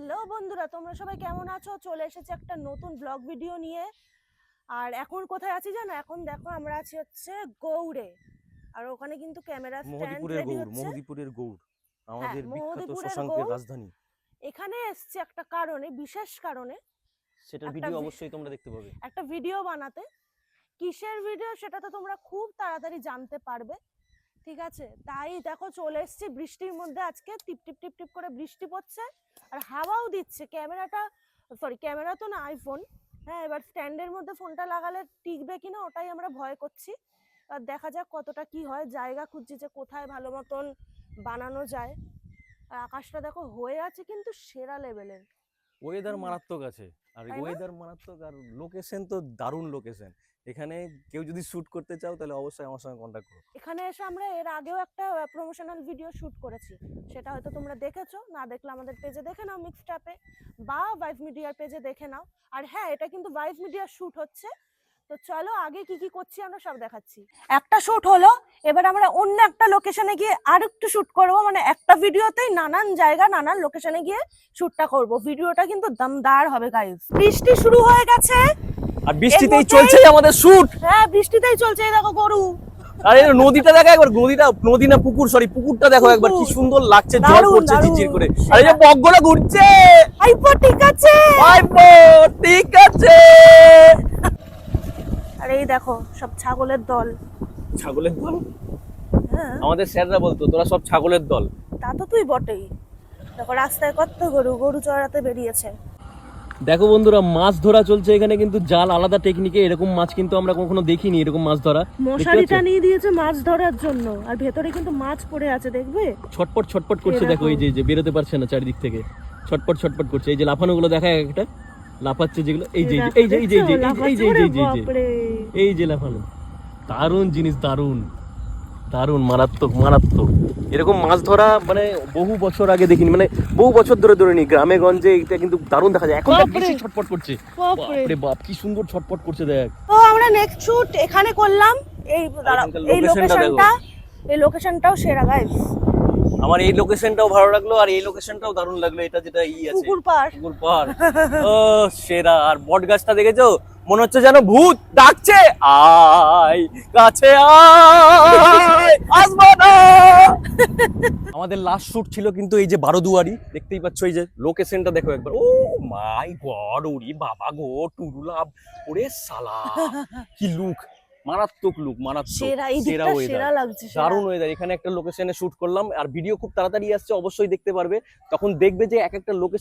Hello বন্ধুরা, তোমরা সবাই কেমন আছো? চলে এসেছে একটা নতুন ব্লগ ভিডিও নিয়ে। আর এখন কোথায় আছি জানো? এখন দেখো আমরা আছি হচ্ছে গৌড়ে। আর ওখানে কিন্তু ক্যামেরা স্ট্যান্ড রেডি হচ্ছে। মোহদীপুরের গৌড় হ্যাঁ, আমাদের বিখ্যাত মোহদীপুরের শশাঙ্কের গৌড়। রাজধানী। এখানে এসছে একটা কারণে, বিশেষ কারণে। সেটার একটা ভিডিও অবশ্যই তোমরা দেখতে পাবে। একটা ভিডিও বানাতে। কিসের ভিডিও সেটা তো তোমরা খুব তাড়াতাড়ি জানতে পারবে। ঠিক আছে, তাই দেখো চলে এসেছি বৃষ্টির মধ্যে। আজকে টিপ টিপ টিপ টিপ করে বৃষ্টি পড়ছে আর হাওয়াও দিচ্ছে। ক্যামেরা তো না, আইফোন। হ্যাঁ, এবার স্ট্যান্ডের মধ্যে ফোনটা লাগালে টিকবে কিনা ওটাই আমরা ভয় করছি। আর দেখা যাক কতটা কি হয়। জায়গা খুঁজছি যে কোথায় ভালো মতন বানানো যায়। আর আকাশটা দেখো হয়ে আছে কিন্তু সেরা লেভেলের। ওয়েদার মারাত্মক আছে, আর তাই না? ওয়েদার মারাত্মক, আর লোকেশন তো দারুণ লোকেশন। এখানে কেউ যদি শুট করতে চাও তাহলে অবশ্যই আমার সঙ্গে কন্ট্যাক্ট করো। এখানে এসে আমরা এর আগেও একটা প্রমোশনাল ভিডিও শুট করেছি। সেটা হয়তো তোমরা দেখেছো, না দেখলে আমাদের পেজে দেখে নাও, মিক্সড অ্যাপে বা ভাইভ মিডিয়ার পেজে দেখে নাও। আর হ্যাঁ, এটা কিন্তু ভাইভ মিডিয়ার শুট হচ্ছে। তো চলো আগে কি কি করছি আমরা সব দেখাচ্ছি। একটা শুট হলো, এবার আমরা অন্য একটা লোকেশনে গিয়ে আরেকটু শুট করব। মানে একটা ভিডিওতেই নানান জায়গা নানান লোকেশনে গিয়ে শুটটা করব। ভিডিওটা কিন্তু দমদার হবে গাইস। বৃষ্টি শুরু হয়ে গেছে আর বৃষ্টিতেই চলছে আমাদের শুট। হ্যাঁ, বৃষ্টিতেই চলছে। এই দেখো গরু। আর এই নদীটা দেখো একবার, নদী না পুকুর, সরি পুকুরটা দেখো একবার, কি সুন্দর লাগছে, জল দারুণ, পড়ছে দারুণ। ঝিরঝির করে। আর এই যে বকগুলো ঘুরছে। আইপো ঠিক আছে। আইপো ঠিক আছে। আর এই দেখো সব ছাগলের দল। ছাগলের দল? হ্যাঁ, আমাদের স্যাররা বলতো তোরা সব ছাগলের দল। তা তো তুই বটেই। দেখো রাস্তায় কত গরু চড়াতে বেরিয়েছে। দেখো বন্ধুরা, মাছ ধরা চলছে এখানে, কিন্তু জাল আলাদা টেকনিকে। এরকম মাছ কিন্তু আমরা কখনো দেখিনি, এরকম মাছ ধরা। মশারি টানিয়ে দিয়েছে মাছ ধরার জন্য, আর ভেতরে কিন্তু মাছ পড়ে আছে, দেখবে ছটপট ছটপট করছে। দেখো এই যে বেরোতে পারছে না চারিদিক থেকে, ছটপট ছটপট করছে। এই যে লাফানো গুলো দেখা একটা লাফাচ্ছে যেগুলো, এই যে এই যে এই যে এই যে এই যে এই যে এই যে লাফানো। দারুণ জিনিস, দারুণ দারুণ, মারাত্মক মারাত্মক। এরকম মাছ ধরা মানে বহু বছর আগে দেখিনি, মানে বহু বছর ধরে ধরে নি গ্রামে গঞ্জে। এটা কিন্তু দারুণ দেখা যায়। এখন বেশি ছটপট করছে। বাপরে বাপ, কি সুন্দর ছটপট করছে দেখ। তো আমরা নেক্সট শুট এখানে করলাম। এই এই লোকেশনটা, এই লোকেশনটাও সেরা গাইস। আমার এই লোকেশনটাও ভালো লাগলো, আর এই লোকেশনটাও দারুণ লাগলো। এটা যেটা আছে পুকুর পাড়। পুকুর পাড়, ও সেরা। আর বট গাছটা দেখেছো? মনে হচ্ছে যেন ভূত ডাকছে, আয় কাছে আয়, আসবো না। আমাদের লাস্ট শুট ছিল কিন্তু এই যে বারোদুয়ারি, দেখতেই পাচ্ছ। এই যে লোকেশনটা দেখো একবার। ও মাই গড, ওরে বাবা গো, টুরুলাভ, ওরে সালা, কি লুক, মারাত্মক লুক, মারাত্মক সেরা, এই সেরা দিকটা ওয়েদার, সেরা লাগছে। দারুণ ওয়েদার। এখানে একটা লোকেশনে শুট করলাম, আর ভিডিও খুব তাড়াতাড়ি আসছে, অবশ্যই দেখতে পারবে। তখন দেখবে যে এক একটা লোকেশন